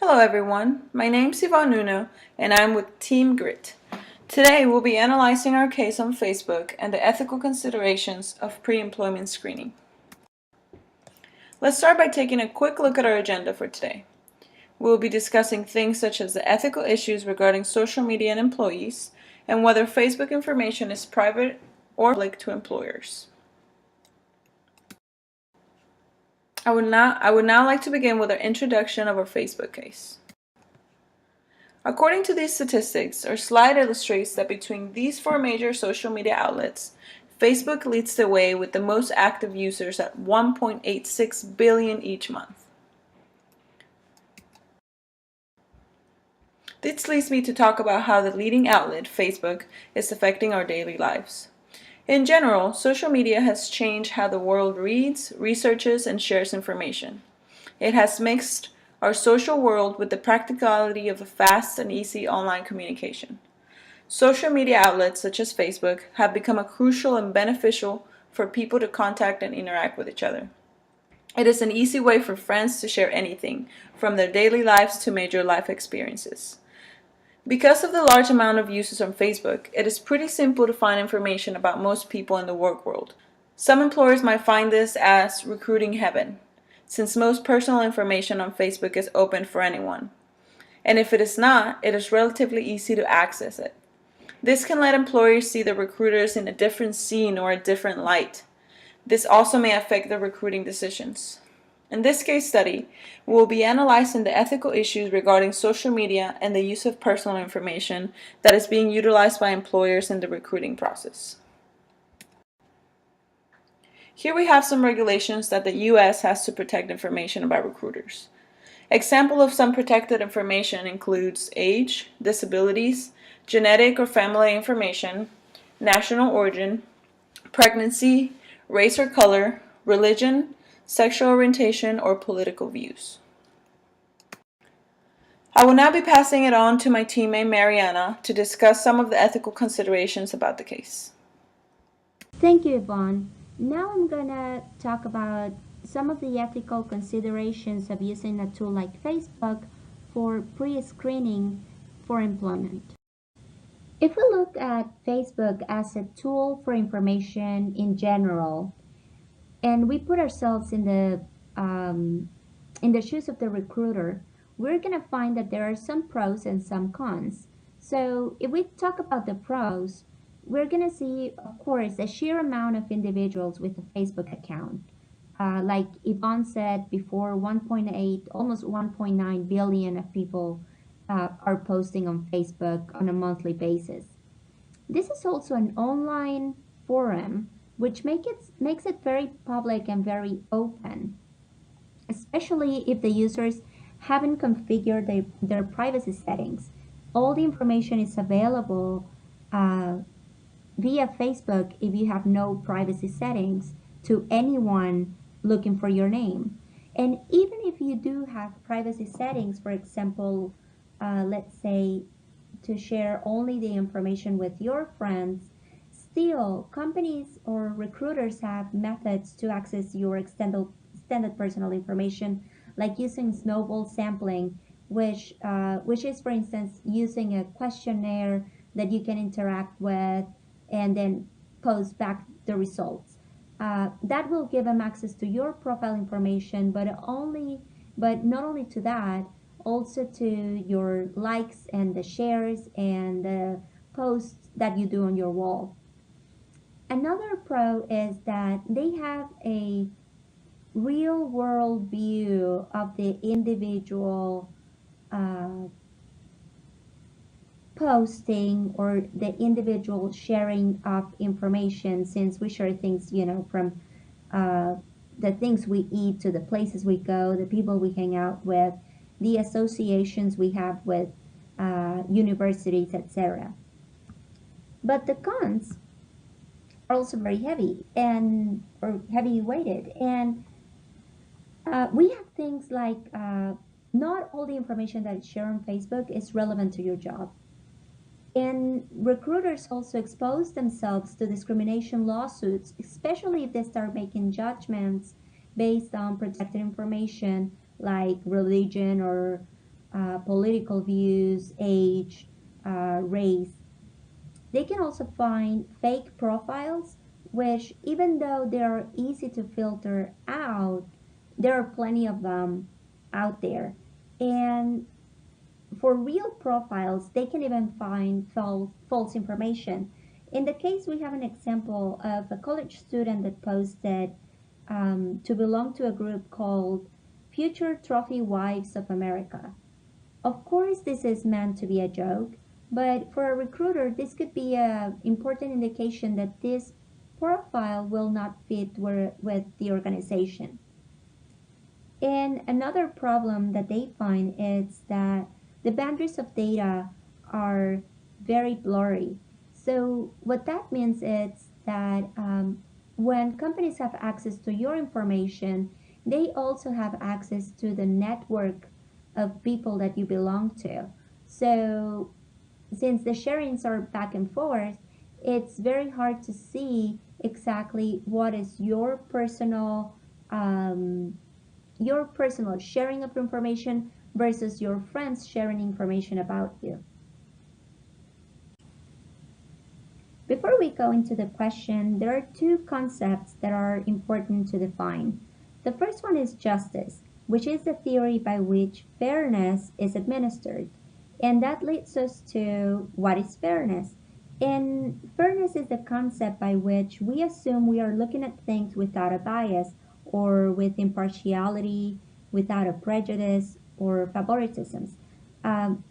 Hello everyone, my name's Yvonne Nuno and I'm with Team Grit. Today we'll be analyzing our case on Facebook and the ethical considerations of pre-employment screening. Let's start by taking a quick look at our agenda for today. We'll be discussing things such as the ethical issues regarding social media and employees, and whether Facebook information is private or public to employers. I would now like to begin with our introduction of our Facebook case. According to these statistics, our slide illustrates that between these four major social media outlets, Facebook leads the way with the most active users at 1.86 billion each month. This leads me to talk about how the leading outlet, Facebook, is affecting our daily lives. In general, social media has changed how the world reads, researches, and shares information. It has mixed our social world with the practicality of a fast and easy online communication. Social media outlets such as Facebook have become a crucial and beneficial for people to contact and interact with each other. It is an easy way for friends to share anything, from their daily lives to major life experiences. Because of the large amount of users on Facebook, it is pretty simple to find information about most people in the work world. Some employers might find this as recruiting heaven, since most personal information on Facebook is open for anyone. And if it is not, it is relatively easy to access it. This can let employers see the recruiters in a different scene or a different light. This also may affect their recruiting decisions. In this case study, we will be analyzing the ethical issues regarding social media and the use of personal information that is being utilized by employers in the recruiting process. Here we have some regulations that the U.S. has to protect information about recruiters. Example of some protected information includes age, disabilities, genetic or family information, national origin, pregnancy, race or color, religion, sexual orientation, or political views. I will now be passing it on to my teammate Mariana to discuss some of the ethical considerations about the case. Thank you, Yvonne. Now I'm gonna talk about some of the ethical considerations of using a tool like Facebook for pre-screening for employment. If we look at Facebook as a tool for information in general, and we put ourselves in the shoes of the recruiter, we're gonna find that there are some pros and some cons. So if we talk about the pros, we're gonna see, of course, a sheer amount of individuals with a Facebook account. Like Yvonne said before, 1.8, almost 1.9 billion of people are posting on Facebook on a monthly basis. This is also an online forum, which makes it very public and very open, especially if the users haven't configured their privacy settings. All the information is available via Facebook if you have no privacy settings to anyone looking for your name. And even if you do have privacy settings, for example, let's say to share only the information with your friends, still companies or recruiters have methods to access your extended personal information, like using snowball sampling, which is, for instance, using a questionnaire that you can interact with and then post back the results. That will give them access to your profile information, but not only to that, also to your likes and the shares and the posts that you do on your wall. Another pro is that they have a real world view of the individual uh, posting or the individual sharing of information, since we share things, from uh, the things we eat to the places we go, the people we hang out with, the associations we have with universities, etc. But the cons are also very heavy and or heavy weighted, and we have things like not all the information that is shared on Facebook is relevant to your job. And recruiters also expose themselves to discrimination lawsuits, especially if they start making judgments based on protected information like religion or political views, age, race. They can also find fake profiles, which, even though they are easy to filter out, there are plenty of them out there. And for real profiles, they can even find false information. In the case, we have an example of a college student that posted to belong to a group called Future Trophy Wives of America. Of course, this is meant to be a joke, but for a recruiter, this could be an important indication that this profile will not fit with the organization. And another problem that they find is that the boundaries of data are very blurry. So, what that means is that when companies have access to your information, they also have access to the network of people that you belong to. So, since the sharings are back and forth, it's very hard to see exactly what is your personal sharing of information versus your friends sharing information about you. Before we go into the question, there are two concepts that are important to define. The first one is justice, which is the theory by which fairness is administered. And that leads us to what is fairness? And fairness is the concept by which we assume we are looking at things without a bias or with impartiality, without a prejudice or favoritisms,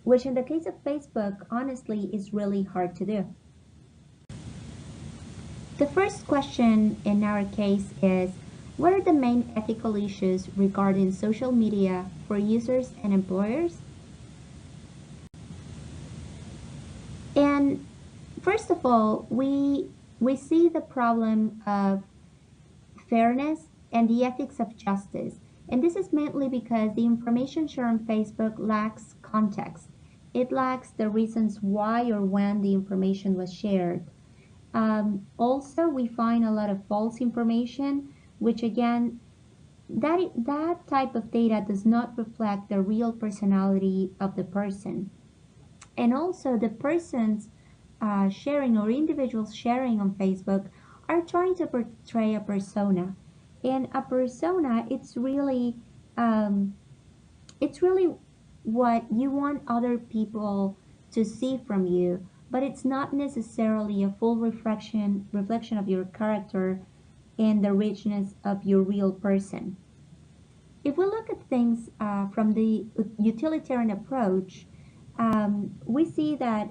which in the case of Facebook, honestly, is really hard to do. The first question in our case is, what are the main ethical issues regarding social media for users and employers? And first of all, we see the problem of fairness and the ethics of justice. And this is mainly because the information shared on Facebook lacks context. It lacks the reasons why or when the information was shared. Also, we find a lot of false information, which again, that type of data does not reflect the real personality of the person. And also, the persons sharing or individuals sharing on Facebook are trying to portray a persona. And a persona, um, it's really what you want other people to see from you, but it's not necessarily a full reflection of your character and the richness of your real person. If we look at things from the utilitarian approach, we see that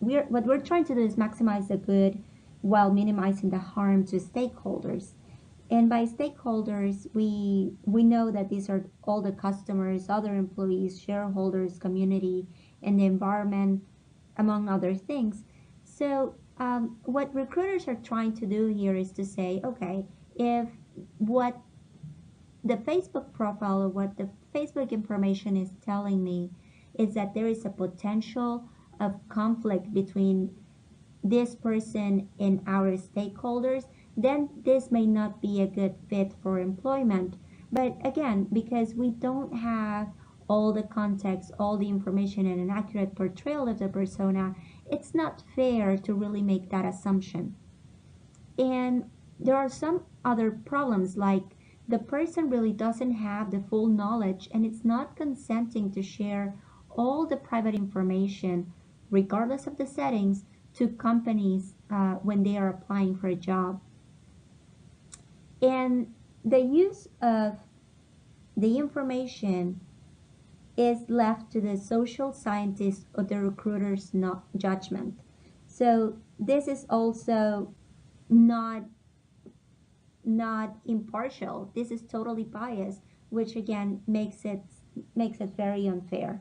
what we're trying to do is maximize the good while minimizing the harm to stakeholders. And by stakeholders, we know that these are all the customers, other employees, shareholders, community, and the environment, among other things. So, what recruiters are trying to do here is to say, okay, if what the Facebook profile or what the Facebook information is telling me is that there is a potential of conflict between this person and our stakeholders, then this may not be a good fit for employment. But again, because we don't have all the context, all the information, and an accurate portrayal of the persona, it's not fair to really make that assumption. And there are some other problems, like the person really doesn't have the full knowledge and it's not consenting to share all the private information, regardless of the settings, to companies when they are applying for a job. And the use of the information is left to the social scientist or the recruiter's not judgment. So this is also not not impartial. This is totally biased, which again makes it very unfair.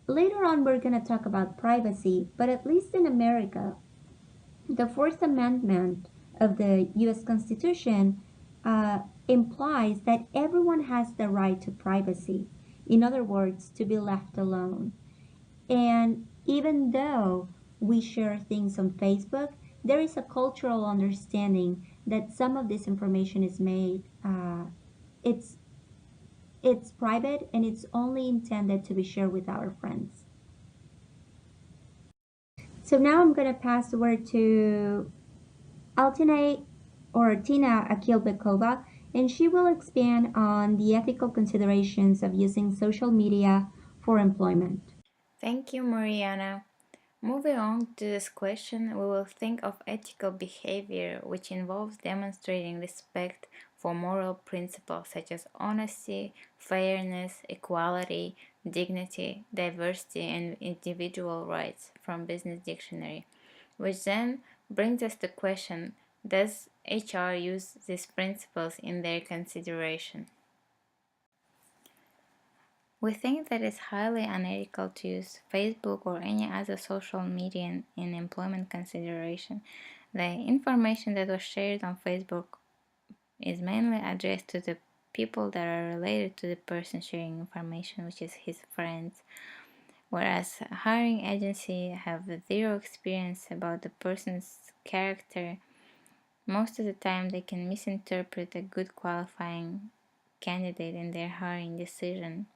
Later on, we're going to talk about privacy, but at least in America, the Fourth Amendment of the U.S. Constitution implies that everyone has the right to privacy. In other words, to be left alone. And even though we share things on Facebook, there is a cultural understanding that some of this information is made, it's It's private and it's only intended to be shared with our friends. So now I'm going to pass the word to Altina or Tina Akilbekova, and she will expand on the ethical considerations of using social media for employment. Thank you, Mariana. Moving on to this question, we will think of ethical behavior, which involves demonstrating respect for moral principles such as honesty, fairness, equality, dignity, diversity, and individual rights from Business Dictionary, which then brings us to the question, does HR use these principles in their consideration? We think that it's highly unethical to use Facebook or any other social media in employment consideration. The information that was shared on Facebook is mainly addressed to the people that are related to the person sharing information, which is his friends, whereas hiring agency have zero experience about the person's character. Most of the time they can misinterpret a good qualifying candidate in their hiring decision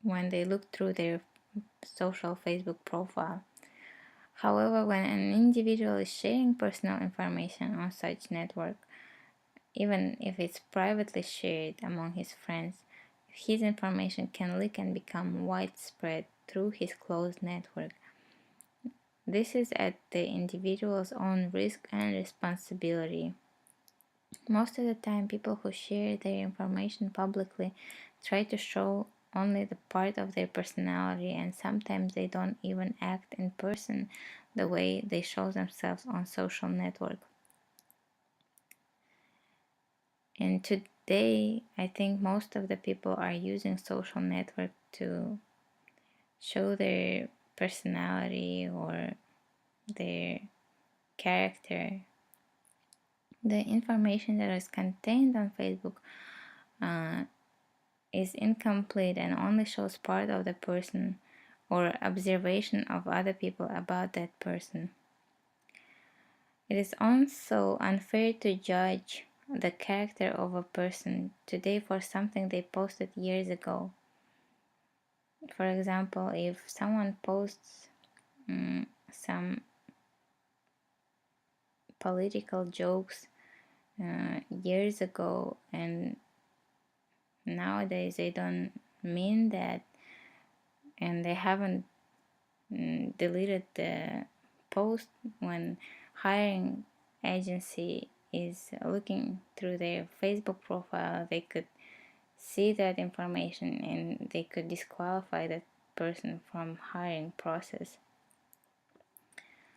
when they look through their social Facebook profile. However, when an individual is sharing personal information on such network, even if it's privately shared among his friends, his information can leak and become widespread through his closed network. This is at the individual's own risk and responsibility. Most of the time, people who share their information publicly try to show only the part of their personality, and sometimes they don't even act in person the way they show themselves on social network. And today, I think most of the people are using social network to show their personality or their character. The information that is contained on Facebook is incomplete and only shows part of the person or observation of other people about that person. It is also unfair to judge the character of a person today for something they posted years ago. For example, if someone posts some political jokes years ago and nowadays they don't mean that and they haven't deleted the post, when hiring agency is looking through their Facebook profile, they could see that information and they could disqualify that person from hiring process.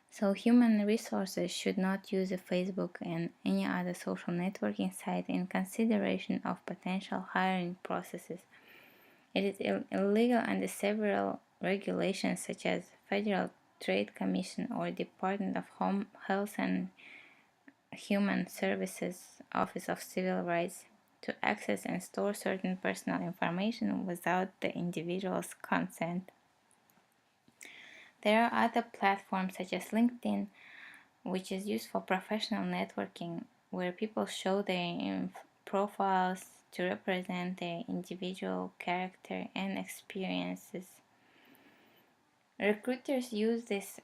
So human resources should not use a Facebook and any other social networking site in consideration of potential hiring processes. It is illegal under several regulations such as Federal Trade Commission or Department of Home Health and Human Services Office of Civil Rights to access and store certain personal information without the individual's consent. There are other platforms such as LinkedIn, which is used for professional networking, where people show their profiles to represent their individual character and experiences. Recruiters use this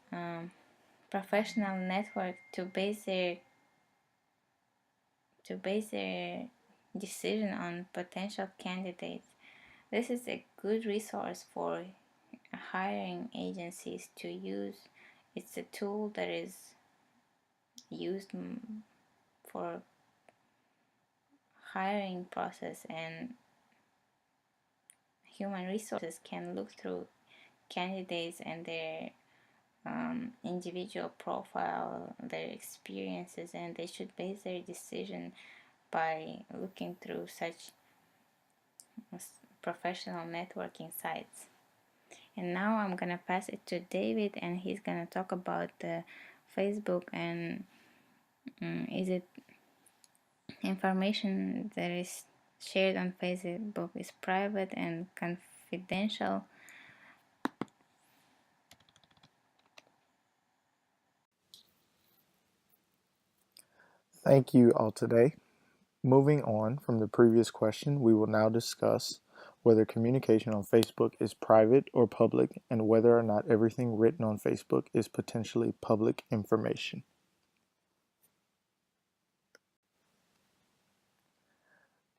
professional network to base their decision on potential candidates. This is a good resource for hiring agencies to use. It's a tool that is used for hiring process, and human resources can look through candidates and their individual profile, their experiences, and they should base their decision by looking through such professional networking sites. And now I'm gonna pass it to David, and he's gonna talk about the Facebook and is it information that is shared on Facebook is private and confidential. Thank you all today. Moving on from the previous question, we will now discuss whether communication on Facebook is private or public and whether or not everything written on Facebook is potentially public information.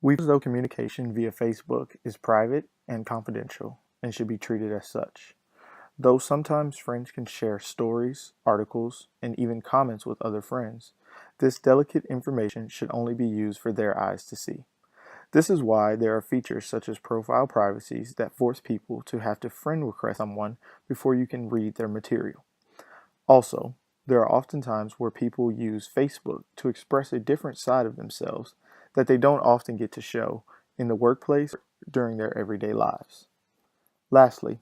We feel as though communication via Facebook is private and confidential and should be treated as such. Though sometimes friends can share stories, articles, and even comments with other friends, this delicate information should only be used for their eyes to see. This is why there are features such as profile privacies that force people to have to friend request someone before you can read their material. Also, there are often times where people use Facebook to express a different side of themselves that they don't often get to show in the workplace or during their everyday lives. Lastly,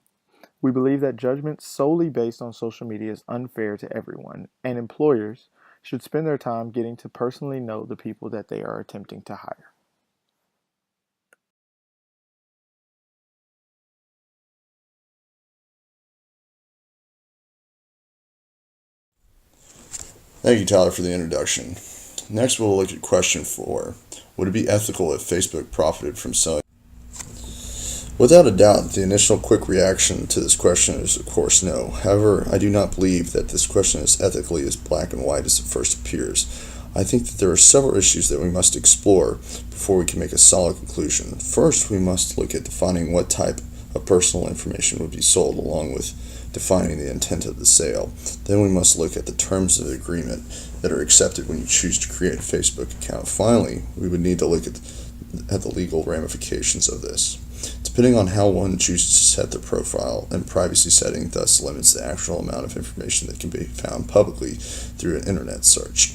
we believe that judgment solely based on social media is unfair to everyone, and employers should spend their time getting to personally know the people that they are attempting to hire. Thank you, Tyler, for the introduction. Next, we'll look at question 4. Would it be ethical if Facebook profited from selling? Without a doubt, the initial quick reaction to this question is, of course, no. However, I do not believe that this question is ethically as black and white as it first appears. I think that there are several issues that we must explore before we can make a solid conclusion. First, we must look at defining what type of personal information would be sold, along with defining the intent of the sale. Then we must look at the terms of the agreement that are accepted when you choose to create a Facebook account. Finally, we would need to look at the legal ramifications of this. Depending on how one chooses to set their profile and privacy setting, thus limits the actual amount of information that can be found publicly through an internet search.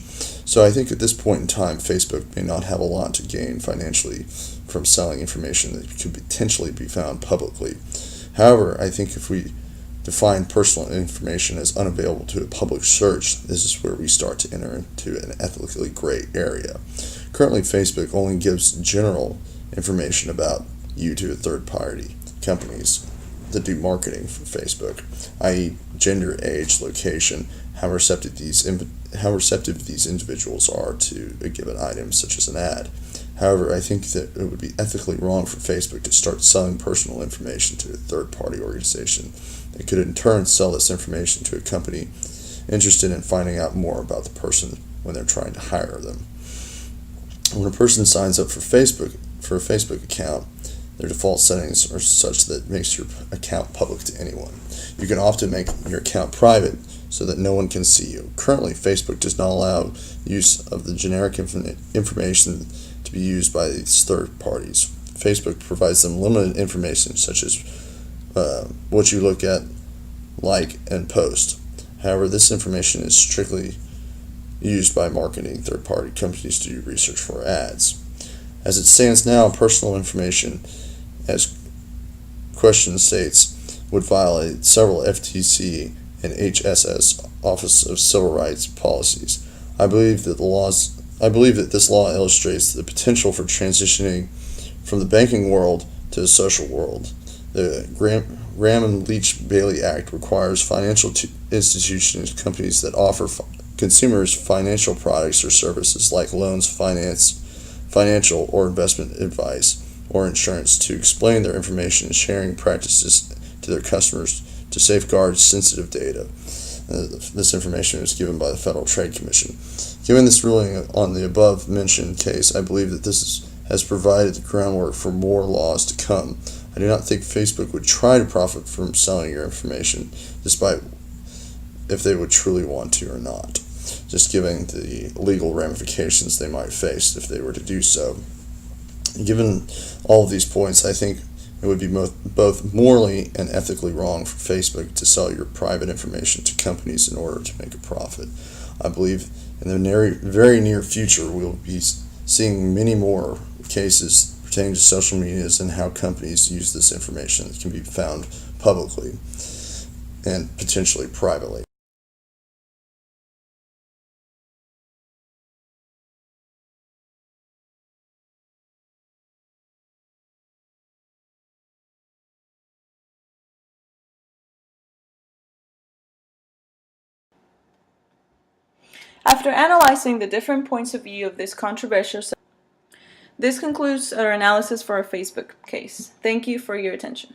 So I think at this point in time, Facebook may not have a lot to gain financially from selling information that could potentially be found publicly. However, I think if we define personal information as unavailable to a public search, this is where we start to enter into an ethically gray area. Currently, Facebook only gives general information about you to third-party companies that do marketing for Facebook, i.e., gender, age, location, how receptive these individuals are to a given item, such as an ad. However, I think that it would be ethically wrong for Facebook to start selling personal information to a third-party organization that could in turn sell this information to a company interested in finding out more about the person when they're trying to hire them. When a person signs up for a Facebook account, their default settings are such that it makes your account public to anyone. You can often make your account private so that no one can see you. Currently, Facebook does not allow use of the generic information to be used by these third parties. Facebook provides them limited information such as what you look at, like, and post. However, this information is strictly used by marketing third-party companies to do research for ads. As it stands now, personal information, as question states, would violate several FTC and HSS Office of Civil Rights policies. I believe that this law illustrates the potential for transitioning from the banking world to the social world. The Graham and Leach Bailey Act requires financial institutions and companies that offer consumers financial products or services like loans, financial or investment advice, or insurance to explain their information sharing practices to their customers to safeguard sensitive data. This information was given by the Federal Trade Commission. Given this ruling on the above-mentioned case, I believe that this has provided the groundwork for more laws to come. I do not think Facebook would try to profit from selling your information, despite if they would truly want to or not, just given the legal ramifications they might face if they were to do so. Given all of these points, I think it would be both morally and ethically wrong for Facebook to sell your private information to companies in order to make a profit. I believe in the very near future we will be seeing many more cases pertaining to social medias and how companies use this information that can be found publicly and potentially privately. After analyzing the different points of view of this controversial subject, This concludes our analysis for our Facebook case. Thank you for your attention.